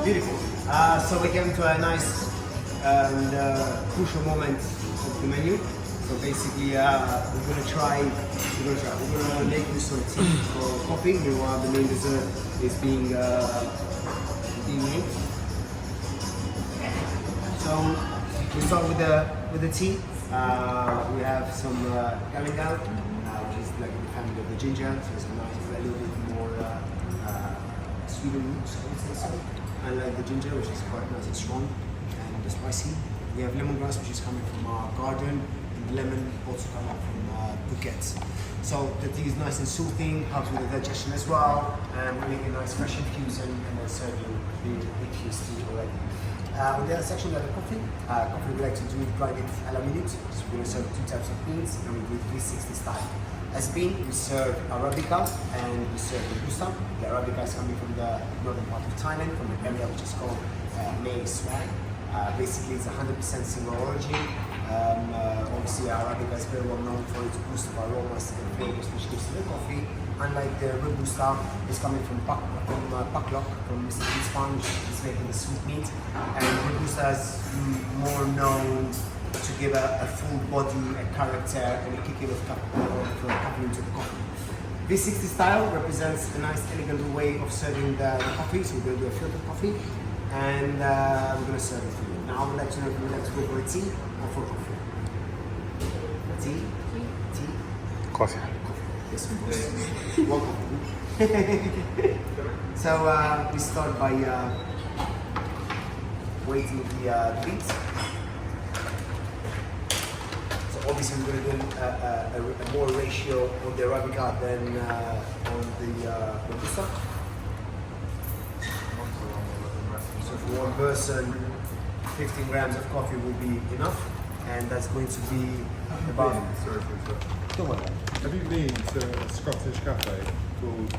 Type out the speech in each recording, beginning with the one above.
Beautiful. So we came to a nice and crucial moment of the menu. So basically, we're gonna make you some tea or coffee. Meanwhile, the main dessert is being made. So we start with the tea. We have some Kaew Kamin, which is like the family of the ginger, so it's nice, a little bit more sweeter roots, I would say so. Unlike the ginger, which is quite nice and strong and spicy. We have lemongrass, which is coming from our garden, and lemon also coming from Phuket. So the tea is nice and soothing, helps with the digestion as well, and we make a nice fresh infusion and then serve you the infused tea already. On the other section, we have the coffee. Coffee we like to do it grinded a la minute. So we're going to serve two types of beans, and we do it 360 style. As bean, we serve Arabica and we serve Robusta. The Arabica is coming from the northern part of Thailand, from an area which is called Mae Swag. Basically, it's 100% single origin. Obviously, Arabica is very well known for its boost of aromas and flavors, which gives to the coffee. Unlike the Robusta, it's coming from Paklok, from Mr. Pete's farm, which is making the sweet meat. And Robusta is more known to give a full body, a character, and a kick of caffeine to the coffee. This 60 style represents a nice, elegant way of serving the coffee. So we're going to do a filtered coffee, and we're going to serve it for you. Now, I would like to know if you would like to go for a tea or for coffee. Tea? Tea? Coffee. Yes, of course. Welcome. So we start by weighting the beans. So obviously we're going to do a more ratio on the Arabica than on the Robusta. So for one person, 15 grams of coffee will be enough, and that's going to be about... Sorry for that. Don't worry. Have you been to a Scottish cafe called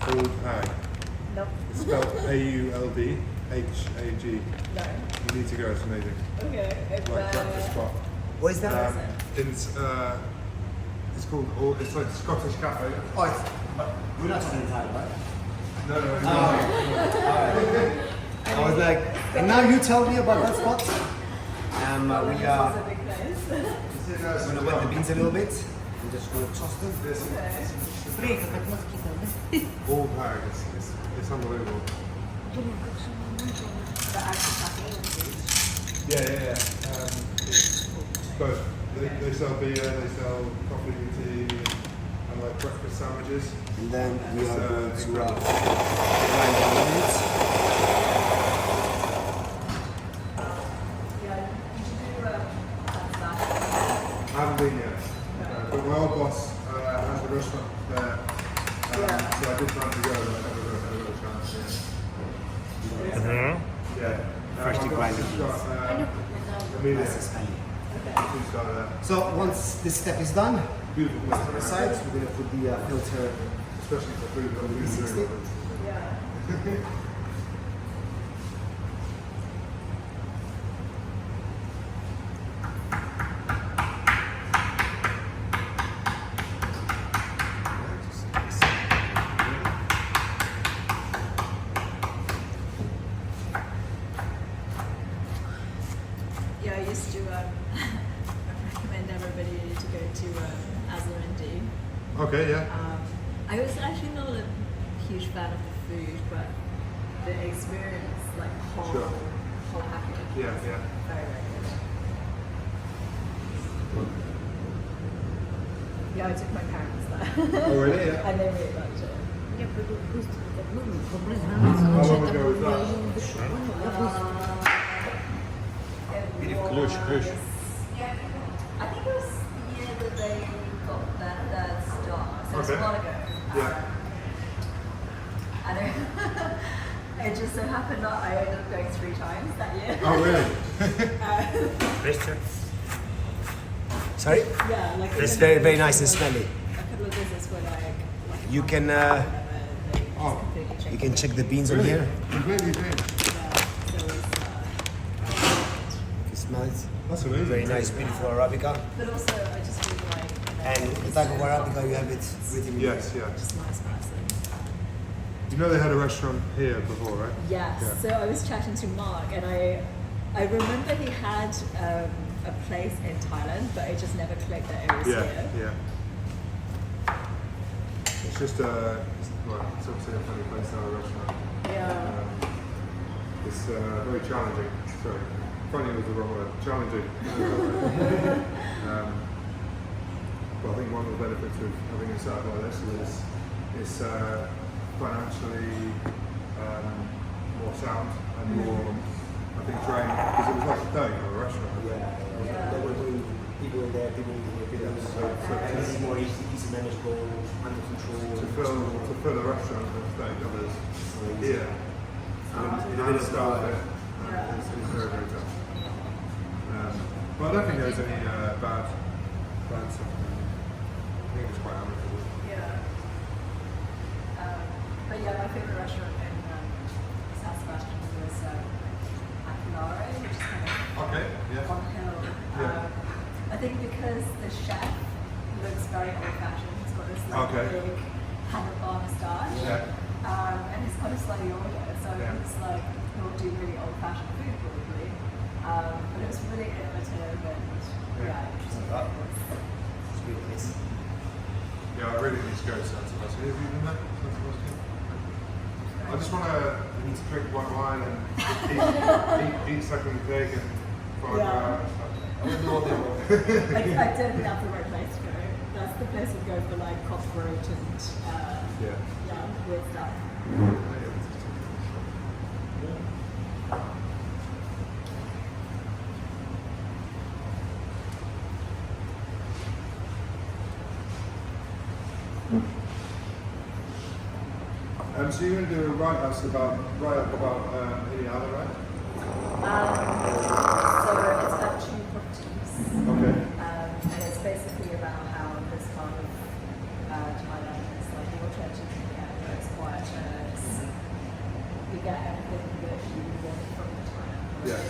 Old Hag? No. It's spelled Auldhag. No. You need to go, it's amazing. Okay. Like breakfast spot. What is that? It's called it's like a Scottish cafe. Oh, we're not talking Thai, right? No. I was like, and now you tell me about that spot. We are a big place. going to wet the beans a little bit. I'm just going to toss them. Old Hag. It's unbelievable. The actual cafe. Yeah. But they sell beer, they sell coffee, tea, and like breakfast sandwiches. And then we are going to grind the I haven't been yet. But my old boss has a restaurant there. So I did plan to go, but I never got a chance. Yeah. Freshly grinded Amelia. So once this step is done, Beautiful place. on the sides, we're going to put the filter Especially for food. I'm really 360. Yeah. Yeah, I used to recommend everybody to go to Aslan. Okay, yeah. I was actually not a huge fan of the food, but the experience, like whole package, Yeah. very, very good. Yeah, I took my parents there. Oh, really? Yeah. And they really liked it. How long ago was that? Ключ. I think it was the year that they got that star, so it was a Okay. while ago. Yeah. I don't. It just so happened that I ended up going 3 times that year. Oh, really? Sorry? Yeah, like It's very, very nice and smelly. A couple of visits were like You can you can check the beans on here. Completely green. You smell it. That's amazing. Very nice, beautiful Arabica. But also, I just really like. And the type of Arabica you have it written in Yes, yeah. Just nice person. You know they had a restaurant here before, right? Yes. Yeah. So I was chatting to Mark, and I remember he had a place in Thailand, but it just never clicked that it was Yeah, here. yeah. It's just it's obviously a funny place to have a restaurant. Yeah. It's very challenging. Sorry, funny was the wrong word. Challenging. But I think one of the benefits of having a setup like this is it's financially more sound and more, I think, trained, because it was like a thing of a restaurant. There were doing people in there, people in here, and this is more easy manageable, under control. To fill the restaurant with 30 others here, and staff it, it's very, very tough. But I don't think there's any bad stuff. I think it was quite amicable. Yeah. But yeah, my favorite restaurant in South Sebastian was Marlow, which is kind of Okay, yeah. on hill. Yeah. I think because the chef looks very old-fashioned. He's got this like big handlebar moustache, and he's kind of slightly older, so it's like he'll do really old-fashioned food probably. But it was really innovative and interesting. It's a good place. Yeah, I really need to go to San Sebastian. Have you been there? San Sebastian? I just want to drink white wine and eat sucking pig and find out. I don't know what they were. I don't think that's the right place to go. That's the place we go for like cockroach and weird stuff. So you're going to do a write-up about Indiana, right? So it's about 2 properties. Okay. And it's basically about how this part of Thailand is like more churches in the area, it's quieter, you get everything that you want from Thailand. Yes,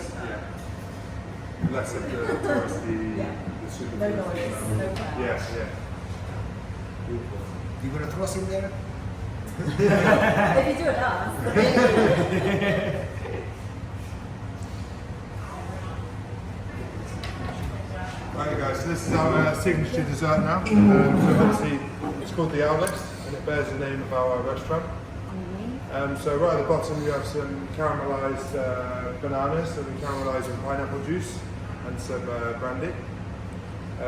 less of the touristy, the super No touristy noise, stuff. no crowd. Yeah. You gonna throw us in there? If you do it us, Right guys, so this is our signature dessert now. So obviously it's called the Aulis, and it bears the name of our restaurant. So right at the bottom you have some caramelised bananas, so we caramelize in pineapple juice and some brandy.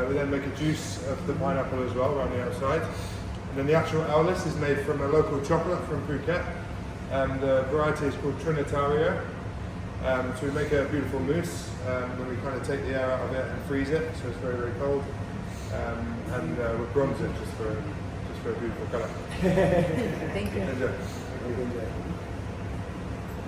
We then make a juice of the pineapple as well around the outside. And then the actual Aulis is made from a local chocolate from Phuket. The variety is called Trinitario. So we make a beautiful mousse, when we kind of take the air out of it and freeze it, so it's very, very cold. And we bronze it just for a beautiful colour. Thank you. Enjoy. We're gonna do it.